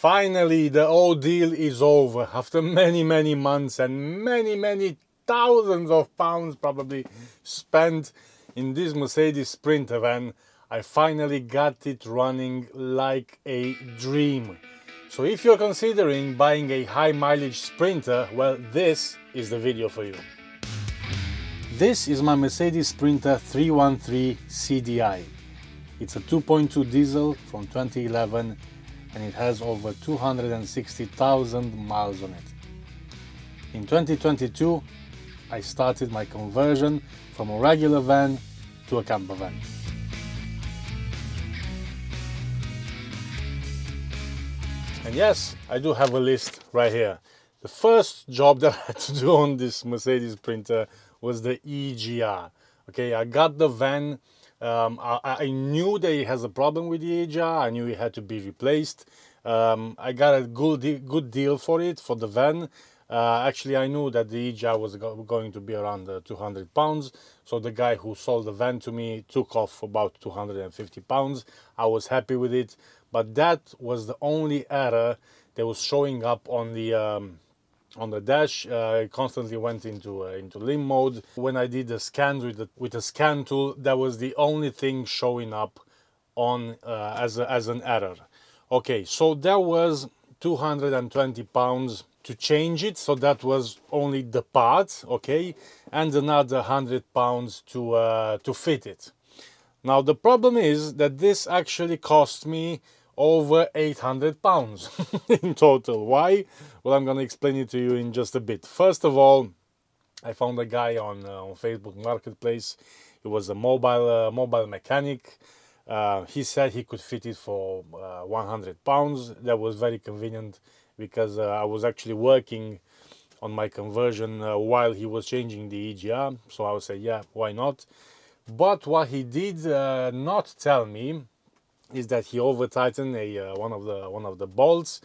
Finally, the ordeal is over. After many months and many thousands of pounds probably spent in this Mercedes Sprinter van, I finally got it running like a dream. So if you're considering buying a high mileage Sprinter, well, this is the video for you. This is my Mercedes Sprinter 313 CDI. It's a 2.2 diesel from 2011 and it has over 260,000 miles on it. In 2022, I started my conversion from a regular van to a camper van. And yes, I do have a list right here. The first job that I had to do on this Mercedes Sprinter was the EGR. Okay, I got the van. I knew that it has a problem with the EGR. I knew it had to be replaced. I got a good deal for it, for the van. Actually, I knew that the EGR was going to be around 200 pounds. So the guy who sold the van to me took off about 250 pounds. I was happy with it. But that was the only error that was showing up on the dash. It constantly went into limp mode. When I did the scans with the scan tool, that was the only thing showing up on as an error. Okay, so there was 220 pounds to change it, so that was only the parts, okay, and another 100 pounds to fit it. Now the problem is that this actually cost me over 800 pounds in total. Why? Well, I'm gonna explain it to you in just a bit. First of all, I found a guy on Facebook Marketplace. He was a mobile mechanic. He said he could fit it for 100 pounds. That was very convenient because I was actually working on my conversion while he was changing the EGR. So I would say, yeah, why not? But what he did not tell me is that he over tightened one of the bolts,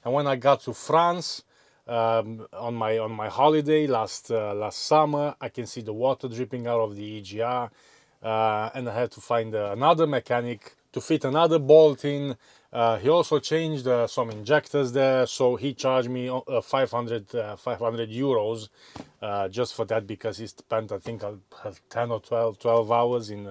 and when I got to France on my holiday last summer, I can see the water dripping out of the EGR, and I had to find another mechanic to fit another bolt in. He also changed some injectors there, so he charged me 500 euros just for that, because he spent, I think, 10 or 12 hours in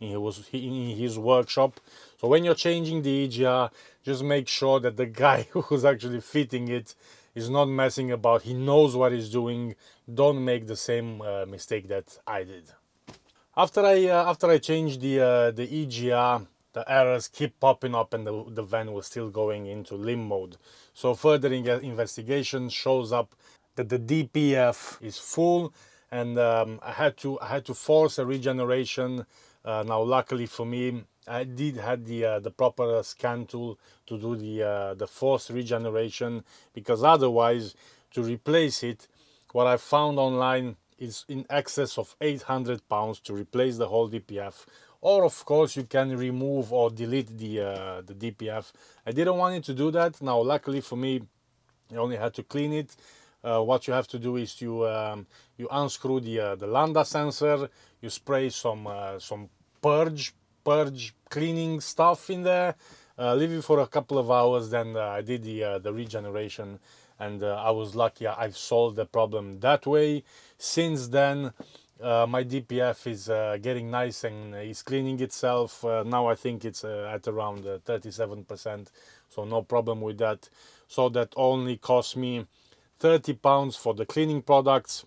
his workshop. So when you're changing the EGR, just make sure that the guy who's actually fitting it is not messing about. He knows what he's doing. Don't make the same mistake that I did. After I changed the EGR, the errors keep popping up and the van was still going into limp mode. So further investigation shows up that the DPF is full, and I had to force a regeneration. Now luckily for me, I did have the proper scan tool to do the forced regeneration, because otherwise, to replace it, what I found online is in excess of 800 pounds to replace the whole DPF. Or of course you can remove or delete the DPF. I didn't want it to do that. Now luckily for me, I only had to clean it. What you have to do is you unscrew the lambda sensor, you spray some purge cleaning stuff in there, leave it for a couple of hours. Then I did the regeneration, and I was lucky. I've solved the problem that way. Since then, my DPF is getting nice and is cleaning itself. Now I think it's at around 37%, so no problem with that. So that only cost me 30 pounds for the cleaning products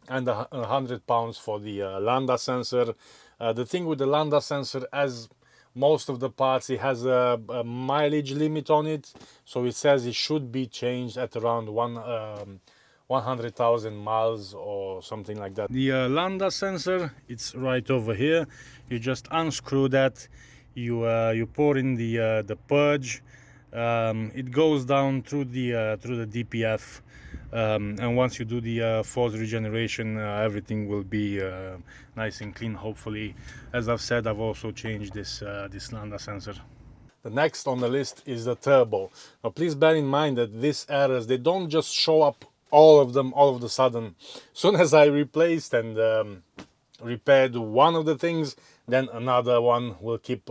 and 100 pounds for the lambda sensor. The thing with the lambda sensor, as most of the parts, it has a mileage limit on it, so it says it should be changed at around 100,000 miles or something like that. The lambda sensor, it's right over here. You just unscrew that, you pour in the purge. It goes down through the DPF, and once you do the forced regeneration, everything will be nice and clean, hopefully. As I've said, I've also changed this lambda sensor. The next on the list is the turbo. Now please bear in mind that these errors, they don't just show up, all of them, all of a sudden. As soon as I replaced and repaired one of the things, then another one will keep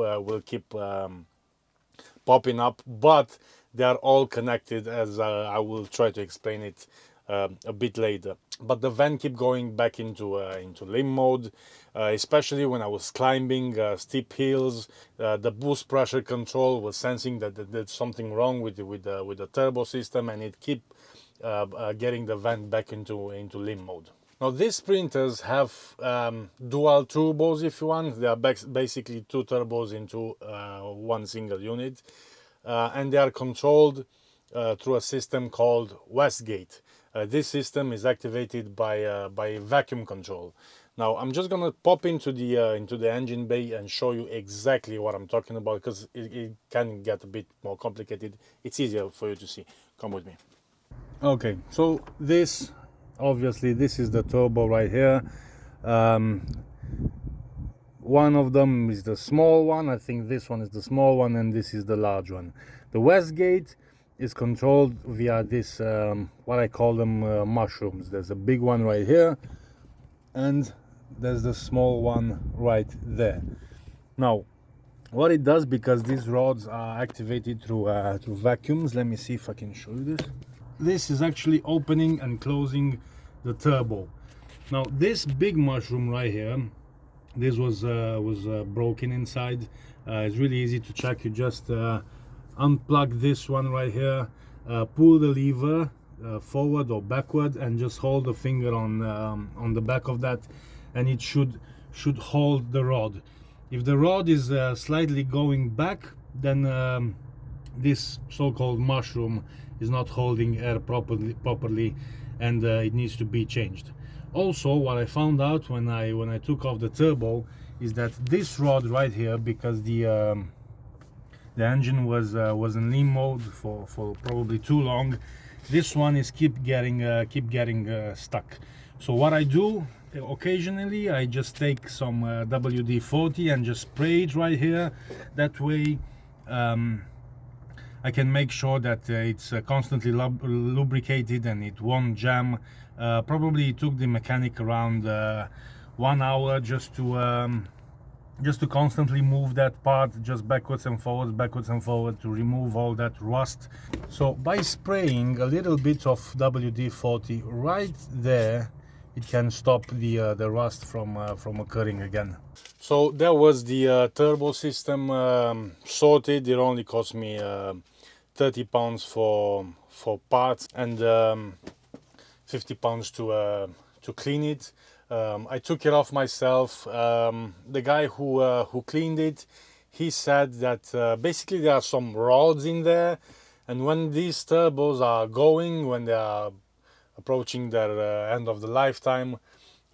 popping up. But they are all connected, as I will try to explain it a bit later. But the van kept going back into limp mode, especially when I was climbing steep hills. The boost pressure control was sensing that there's something wrong with the turbo system, and it kept getting the van back into limp mode. Now these sprinters have dual turbos, if you want. They are basically two turbos into one single unit, and they are controlled through a system called Westgate. This system is activated by vacuum control. Now I'm just gonna pop into the engine bay and show you exactly what I'm talking about, because it can get a bit more complicated. It's easier for you to see. Come with me. Okay, so this is the turbo right here. One of them is the small one. I think this one is the small one, and this is the large one. The Westgate is controlled via this what I call them mushrooms. There's a big one right here, and there's the small one right there. Now what it does, because these rods are activated through vacuums, let me see if I can show you this. This is actually opening and closing the turbo. Now this big mushroom right here, this was broken inside. It's really easy to check. You just unplug this one right here, pull the lever forward or backward, and just hold the finger on the back of that, and it should hold the rod. If the rod is slightly going back, then this so-called mushroom is not holding air properly, and it needs to be changed. Also, what I found out when I took off the turbo is that this rod right here, because the engine was in limp mode for probably too long, this one is keep getting stuck. So what I do occasionally, I just take some WD-40 and just spray it right here. That way I can make sure that it's constantly lubricated and it won't jam. Probably it took the mechanic around 1 hour just to constantly move that part, just backwards and forward to remove all that rust. So by spraying a little bit of WD-40 right there, it can stop the rust from occurring again. So that was the turbo system sorted. It only cost me 30 pounds for parts, and 50 pounds to clean it. I took it off myself. The guy who cleaned it, he said that basically there are some rods in there, and when these turbos are going, when they are approaching their end of the lifetime,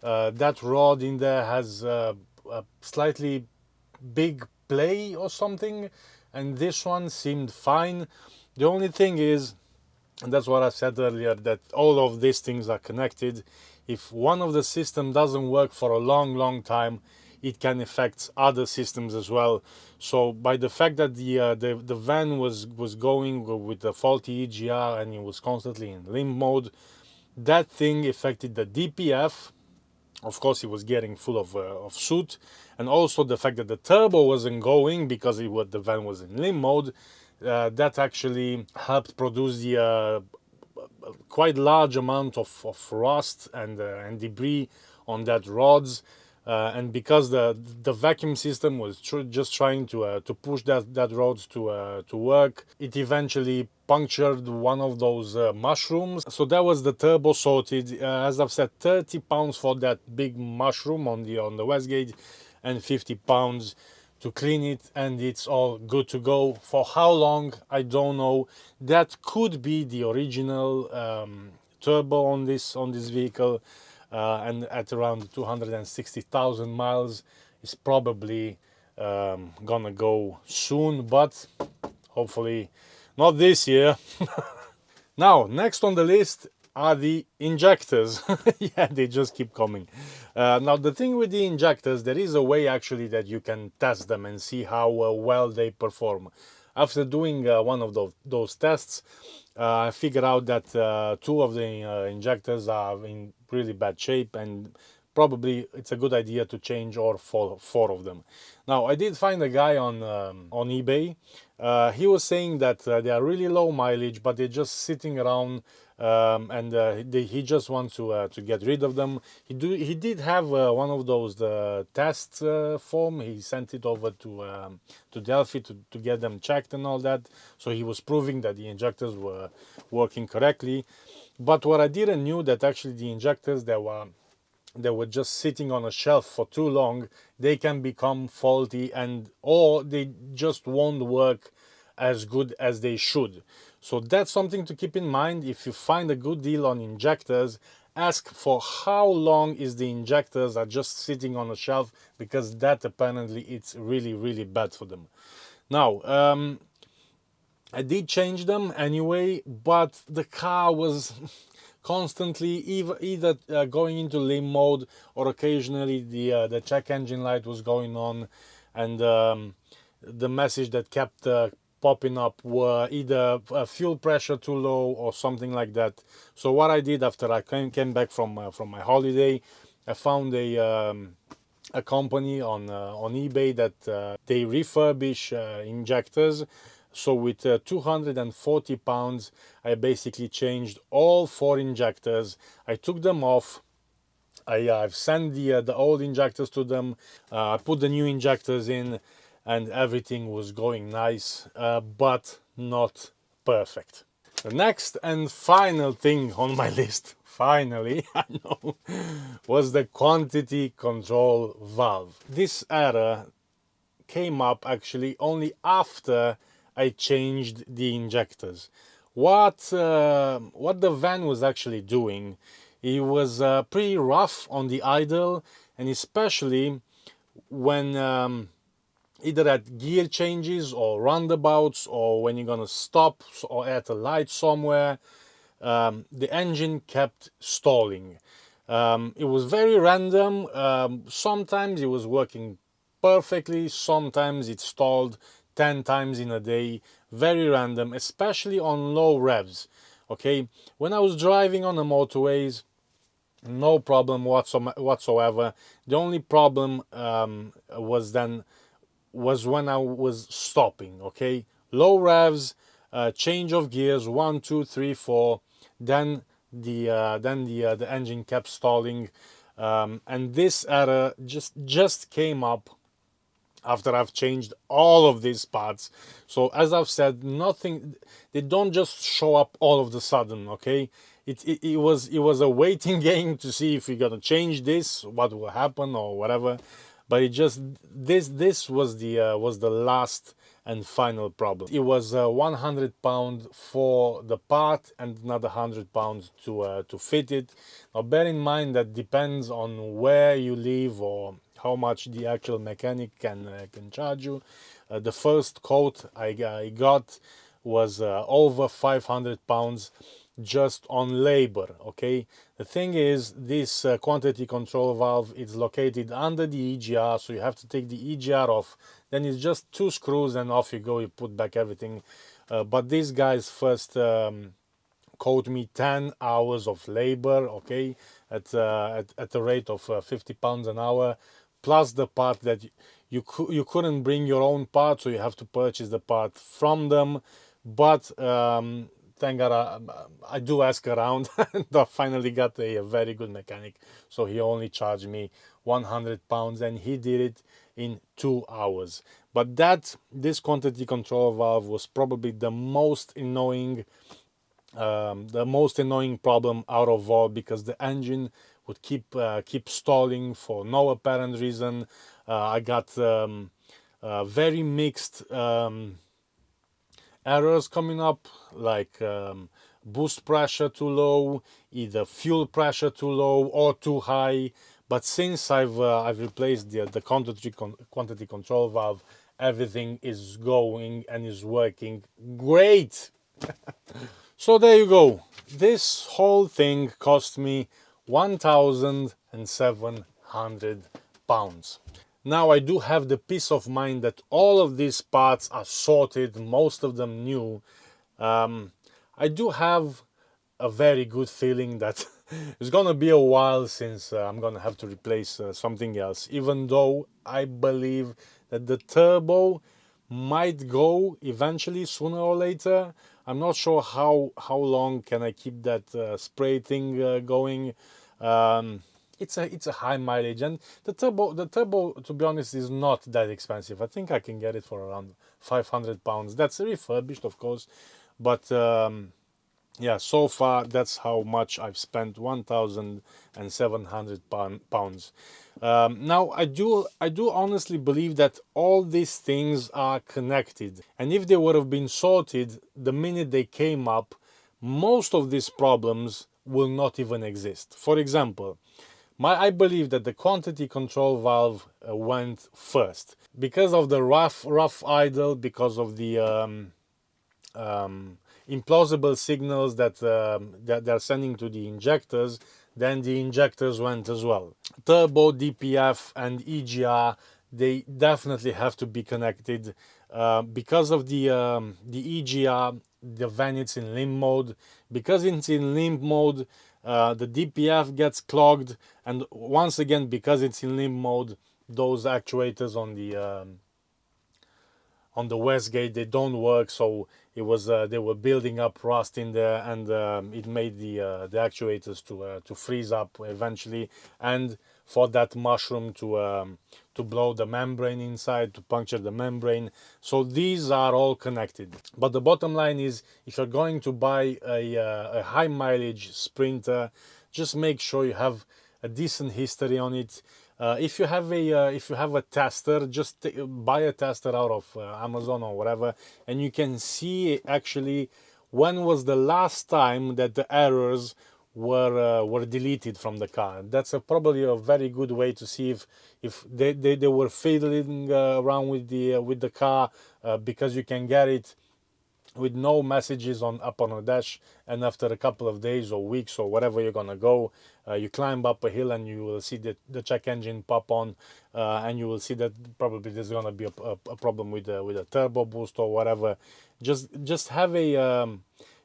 that rod in there has a slightly big play or something, and this one seemed fine. The only thing is, and that's what I said earlier, that all of these things are connected. If one of the system doesn't work for a long time, it can affect other systems as well. So by the fact that the van was going with the faulty EGR and it was constantly in limp mode, that thing affected the DPF. Of course, it was getting full of soot, and also the fact that the turbo wasn't going because the van was in limp mode. That actually helped produce the quite large amount of rust and debris on that rods, and because the vacuum system was just trying to push that rods to work, it eventually punctured one of those mushrooms. So that was the turbo sorted. As I've said, 30 pounds for that big mushroom on the Westgate, and 50 pounds to clean it, and it's all good to go. For how long, I don't know. That could be the original turbo on this vehicle, and at around 260,000 miles is probably gonna go soon, but hopefully not this year. Now, next on the list are the injectors. Yeah, they just keep coming. Now, the thing with the injectors, there is a way actually that you can test them and see how well they perform. After doing one of those tests, I figured out that two of the injectors are in really bad shape, and probably it's a good idea to change all four of them. Now, I did find a guy on eBay. He was saying that they are really low mileage, but they're just sitting around, and he just wants to get rid of them. He did have one of those test form. He sent it over to Delphi to get them checked and all that. So he was proving that the injectors were working correctly. But what I didn't knew that actually the injectors that were just sitting on a shelf for too long, they can become faulty, and or they just won't work as good as they should. So that's something to keep in mind. If you find a good deal on injectors, ask for how long is the injectors are just sitting on a shelf, because that apparently it's really, really bad for them. Now, I did change them anyway, but the car was constantly either going into limp mode, or occasionally the check engine light was going on, and the message that kept popping up were either fuel pressure too low or something like that. So what I did after I came back from my holiday, I found a company on eBay that they refurbish injectors. So with 240 pounds, I basically changed all four injectors. I took them off. I've sent the old injectors to them. I put the new injectors in, and everything was going nice, but not perfect. The next and final thing on my list, finally, I know, was the quantity control valve. This error came up actually only after I changed the injectors. What the van was actually doing, it was pretty rough on the idle, and especially when either at gear changes or roundabouts, or when you're gonna stop or at a light somewhere, the engine kept stalling. It was very random. Sometimes it was working perfectly, sometimes it stalled 10 times in a day. Very random, especially on low revs. Okay, when I was driving on the motorways, no problem whatsoever. The only problem was when I was stopping. Okay, low revs, change of gears, 1 2 3 4, then the engine kept stalling, and this error just came up after I've changed all of these parts. So as I've said, nothing, they don't just show up all of the sudden. Okay, it was a waiting game to see if we're gonna change this, what will happen or whatever. But it just, this was the last and final problem. It was £100 for the part and another £100 to fit it. Now bear in mind that depends on where you live or how much the actual mechanic can charge you. The first quote I got was over £500 just on labor. Okay, the thing is, this quantity control valve is located under the EGR, so you have to take the EGR off, then it's just 2 screws and off you go, you put back everything. But these guys first quote me 10 hours of labor, okay, at the rate of £50 an hour, plus the part that you couldn't bring your own part, so you have to purchase the part from them. But thank God I do ask around, and I finally got a very good mechanic, so he only charged me £100 and he did it in 2 hours. But this quantity control valve was probably the most annoying problem out of all, because the engine would keep stalling for no apparent reason. I got very mixed errors coming up, like boost pressure too low, either fuel pressure too low or too high. But since I've replaced the quantity control valve, everything is going and is working great. So there you go. This whole thing cost me £1,700. Now I do have the peace of mind that all of these parts are sorted, most of them new. I do have a very good feeling that It's gonna be a while since I'm gonna have to replace something else, even though I believe that the turbo might go eventually, sooner or later. I'm not sure how long can I keep that spray thing going. um, it's a high mileage, and the turbo to be honest is not that expensive. I think I can get it for around 500 pounds. That's refurbished, of course, but yeah, so far that's how much I've spent, 1,700 pounds. Now I do honestly believe that all these things are connected, and if they would have been sorted the minute they came up, most of these problems will not even exist. For example, I believe that the quantity control valve went first because of the rough idle, because of the implausible signals that they're sending to the injectors. Then the injectors went as well. Turbo, DPF, and EGR, they definitely have to be connected. Because of the EGR, the van it's in limp mode. Because it's in limp mode, the DPF gets clogged, and once again, because it's in limp mode, those actuators on the west gate, they don't work. So it was they were building up rust in there, and it made the actuators to freeze up eventually, and for that mushroom to blow the membrane inside, to puncture the membrane. So these are all connected. But the bottom line is, if you're going to buy a high mileage Sprinter, just make sure you have a decent history on it. If you have a tester, just buy a tester out of Amazon or whatever, and you can see actually when was the last time that the errors were deleted from the car. That's probably a very good way to see if they were fiddling around with the car, because you can get it with no messages up on a dash, and after a couple of days or weeks or whatever you're gonna go, you climb up a hill and you will see the check engine pop on, and you will see that probably there's gonna be a problem with a turbo boost or whatever. Just have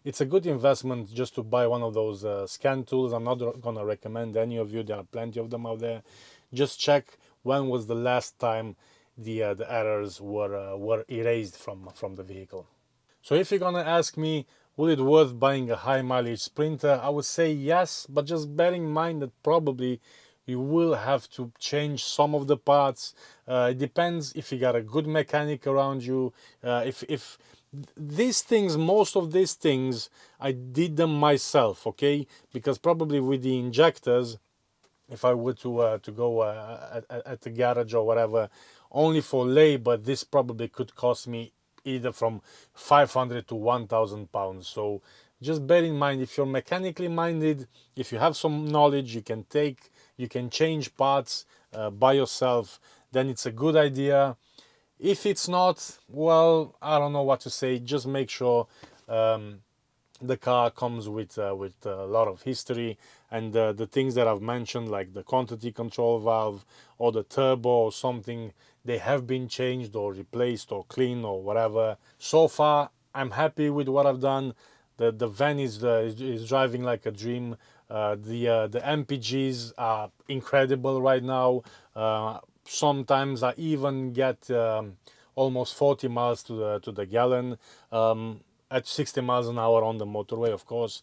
it's a good investment just to buy one of those scan tools. I'm not gonna recommend any of you. There are plenty of them out there. Just check when was the last time the errors were erased from the vehicle. So if you're gonna ask me, will it worth buying a high mileage Sprinter, I would say yes, but just bear in mind that probably you will have to change some of the parts. It depends if you got a good mechanic around you. If these things, most of these things, I did them myself, okay? Because probably with the injectors, if I were to go at the garage or whatever, only for labor, this probably could cost me either from 500 to 1,000 pounds. So just bear in mind, if you're mechanically minded, if you have some knowledge, you can change parts by yourself, then it's a good idea. If it's not, well, I don't know what to say. Just make sure the car comes with a lot of history, and the things that I've mentioned, like the quantity control valve or the turbo or something, they have been changed or replaced or cleaned or whatever. So far I'm happy with what I've done. The van is driving like a dream. The MPGs are incredible right now. Sometimes I even get almost 40 miles to the gallon, at 60 miles an hour on the motorway, of course.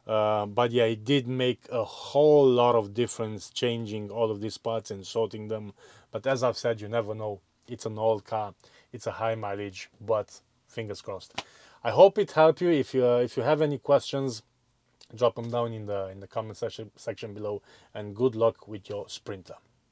But yeah, it did make a whole lot of difference changing all of these parts and sorting them. But as I've said, you never know. It's an old car, it's a high mileage, but fingers crossed. I hope it helped you. If you have any questions, drop them down in the comment section below, and good luck with your Sprinter.